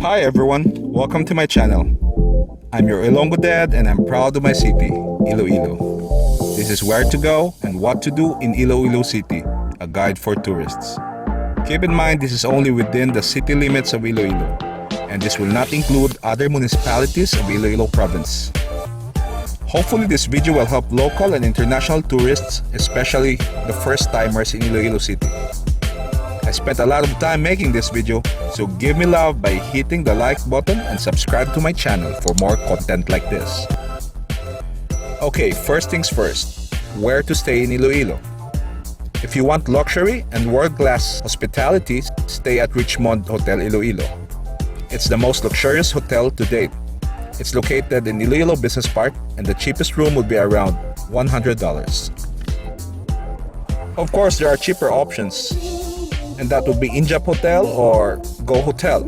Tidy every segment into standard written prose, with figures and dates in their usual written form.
Hi everyone, welcome to my channel. I'm your Ilonggo Dad and I'm proud of my city, Iloilo. This is where to go and what to do in Iloilo City, a guide for tourists. Keep in mind this is only within the city limits of Iloilo, and this will not include other municipalities of Iloilo province. Hopefully this video will help local and international tourists, especially the first-timers in Iloilo City. I spent a lot of time making this video, so give me love by hitting the like button and subscribe to my channel for more content like this. Okay, first things first, where to stay in Iloilo? If you want luxury and world-class hospitality, stay at Richmond Hotel Iloilo. It's the most luxurious hotel to date. It's located in Iloilo Business Park and the cheapest room would be around $100. Of course, there are cheaper options, and that would be Injap Hotel or Go Hotel.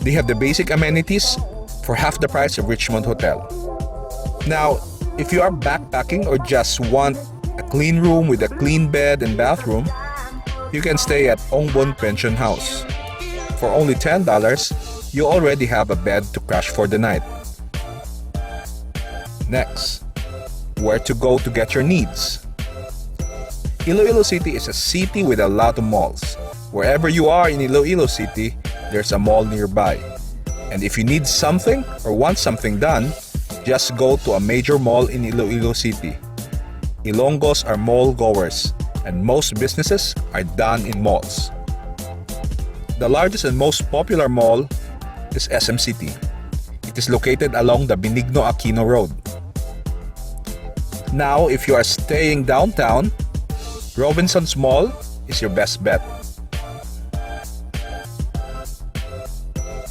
They have the basic amenities for half the price of Richmond Hotel. Now, if you are backpacking or just want a clean room with a clean bed and bathroom, you can stay at Ongbon Pension House. For only $10, you already have a bed to crash for the night. Next, where to go to get your needs? Iloilo City is a city with a lot of malls. Wherever you are in Iloilo City, there's a mall nearby. And if you need something or want something done, just go to a major mall in Iloilo City. Ilonggos are mall goers, and most businesses are done in malls. The largest and most popular mall is SM City. It is located along the Benigno Aquino Road. Now, if you are staying downtown, Robinson's Mall is your best bet.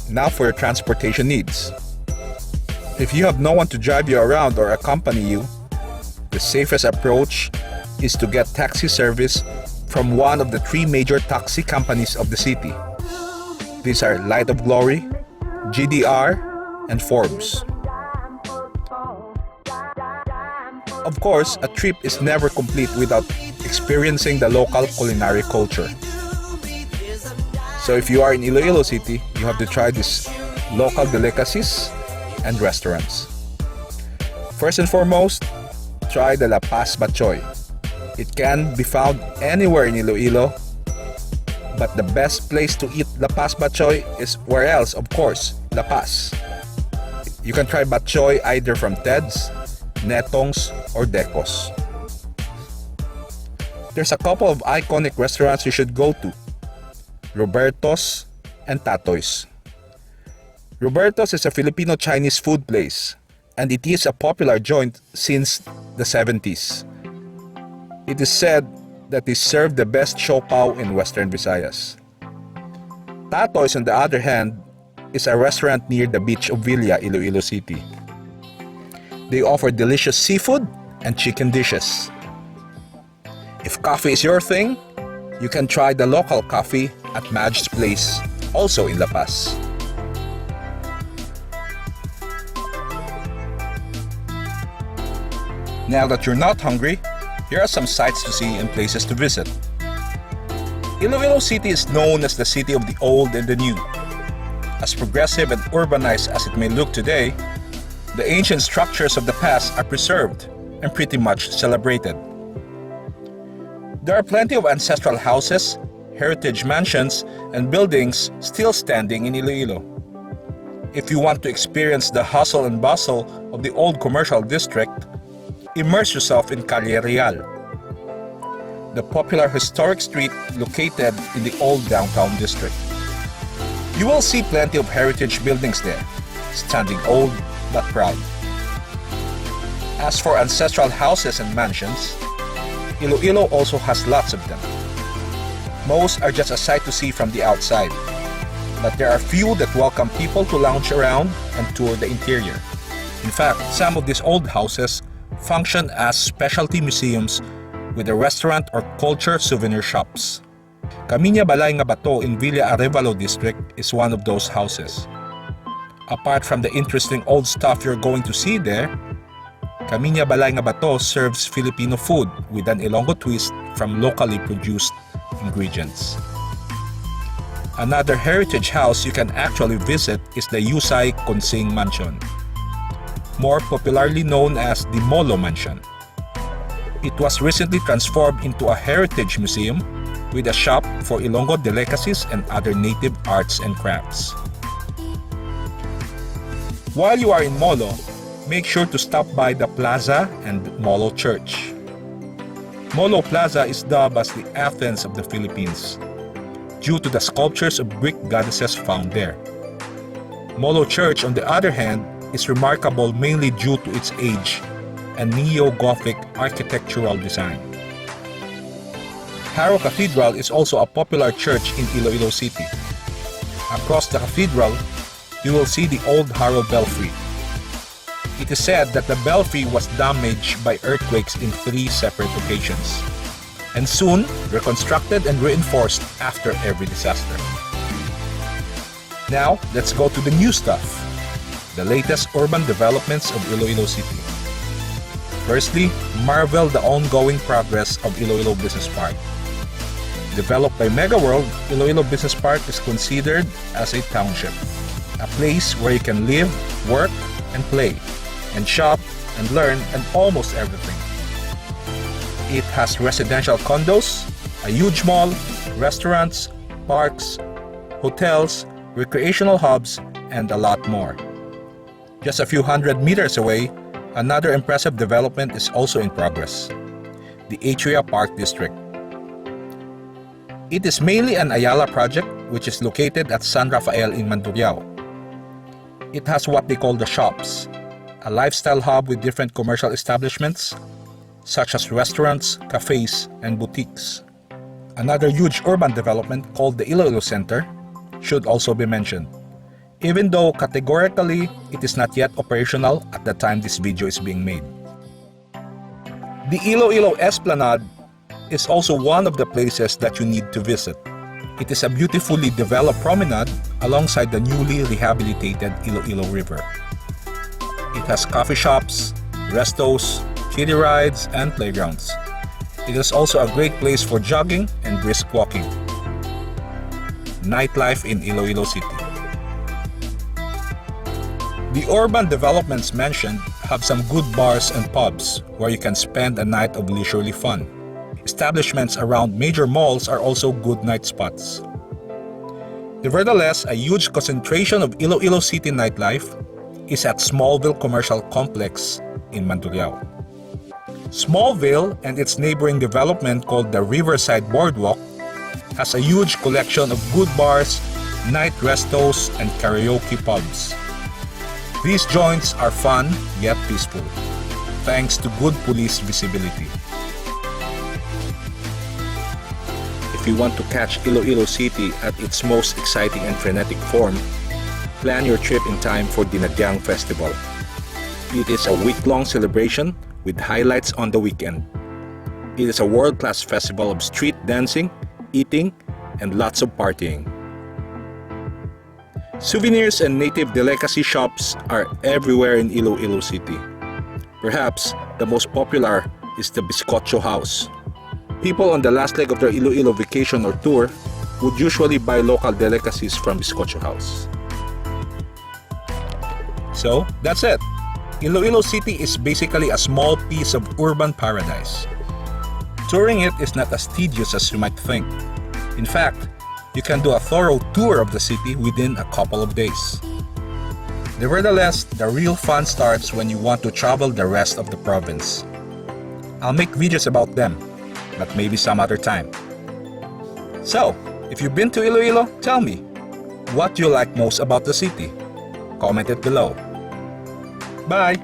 Now for your transportation needs. If you have no one to drive you around or accompany you, the safest approach is to get taxi service from one of the three major taxi companies of the city. These are Light of Glory, GDR, and Forbes. Of course, a trip is never complete without experiencing the local culinary culture. So if you are in Iloilo City, you have to try these local delicacies and restaurants. First and foremost, try the La Paz Bachoy. It can be found anywhere in Iloilo, but the best place to eat La Paz Bachoy is where else, of course, La Paz. You can try bachoy either from Ted's, Netong's, or Decos. There's a couple of iconic restaurants you should go to: Roberto's and Tatoy's. Roberto's is a Filipino-Chinese food place, and it is a popular joint since the 70s. It is said that they serve the best siopao in Western Visayas. Tatoy's, on the other hand, is a restaurant near the beach of Villa, Iloilo City. They offer delicious seafood and chicken dishes. If coffee is your thing, you can try the local coffee at Madge's Place, also in La Paz. Now that you're not hungry, here are some sights to see and places to visit. Iloilo City is known as the city of the old and the new. As progressive and urbanized as it may look today, the ancient structures of the past are preserved and pretty much celebrated. There are plenty of ancestral houses, heritage mansions, and buildings still standing in Iloilo. If you want to experience the hustle and bustle of the old commercial district, immerse yourself in Calle Real, the popular historic street located in the old downtown district. You will see plenty of heritage buildings there, standing old but proud. As for ancestral houses and mansions, Iloilo also has lots of them. Most are just a sight to see from the outside, but there are few that welcome people to lounge around and tour the interior. In fact, some of these old houses function as specialty museums with a restaurant or culture souvenir shops. Kaminya Balay nga Bato in Villa Arevalo district is one of those houses. Apart from the interesting old stuff you're going to see there, Kaminya Balay nga Bato serves Filipino food with an Ilonggo twist from locally produced ingredients. Another heritage house you can actually visit is the Yusay Kunsing Mansion, more popularly known as the Molo Mansion. It was recently transformed into a heritage museum with a shop for Ilonggo delicacies and other native arts and crafts. While you are in Molo, make sure to stop by the Plaza and Molo Church. Molo Plaza is dubbed as the Athens of the Philippines due to the sculptures of Greek goddesses found there. Molo Church, on the other hand, is remarkable mainly due to its age and neo-Gothic architectural design. Harrow Cathedral is also a popular church in Iloilo City. Across the cathedral, you will see the old Harrow Belfry. It is said that the belfry was damaged by earthquakes in 3 separate occasions, and soon reconstructed and reinforced after every disaster. Now, let's go to the new stuff, the latest urban developments of Iloilo City. Firstly, marvel the ongoing progress of Iloilo Business Park. Developed by Megaworld, Iloilo Business Park is considered as a township, a place where you can live, work, and play, and shop, and learn, and almost everything. It has residential condos, a huge mall, restaurants, parks, hotels, recreational hubs, and a lot more. Just a few hundred meters away, another impressive development is also in progress, the Atria Park District. It is mainly an Ayala project which is located at San Rafael in Mandurriao. It has what they call the shops, a lifestyle hub with different commercial establishments such as restaurants, cafes, and boutiques. Another huge urban development called the Iloilo Center should also be mentioned, even though categorically it is not yet operational at the time this video is being made. The Iloilo Esplanade is also one of the places that you need to visit. It is a beautifully developed promenade alongside the newly rehabilitated Iloilo River. It has coffee shops, restos, kiddie rides, and playgrounds. It is also a great place for jogging and brisk walking. Nightlife in Iloilo City. The urban developments mentioned have some good bars and pubs where you can spend a night of leisurely fun. Establishments around major malls are also good night spots. Nevertheless, a huge concentration of Iloilo City nightlife is at Smallville Commercial Complex in Mandurriao. Smallville and its neighboring development called the Riverside Boardwalk has a huge collection of good bars, night restos, and karaoke pubs. These joints are fun yet peaceful, thanks to good police visibility. If you want to catch Iloilo City at its most exciting and frenetic form, plan your trip in time for Dinagyang Festival. It is a week-long celebration with highlights on the weekend. It is a world-class festival of street dancing, eating, and lots of partying. Souvenirs and native delicacy shops are everywhere in Iloilo City. Perhaps the most popular is the Bizcocho House. People on the last leg of their Iloilo vacation or tour would usually buy local delicacies from Bizcocho House. So, that's it. Iloilo City is basically a small piece of urban paradise. Touring it is not as tedious as you might think. In fact, you can do a thorough tour of the city within a couple of days. Nevertheless, the real fun starts when you want to travel the rest of the province. I'll make videos about them, but maybe some other time. So, if you've been to Iloilo, tell me, what do you like most about the city? Comment it below. Bye!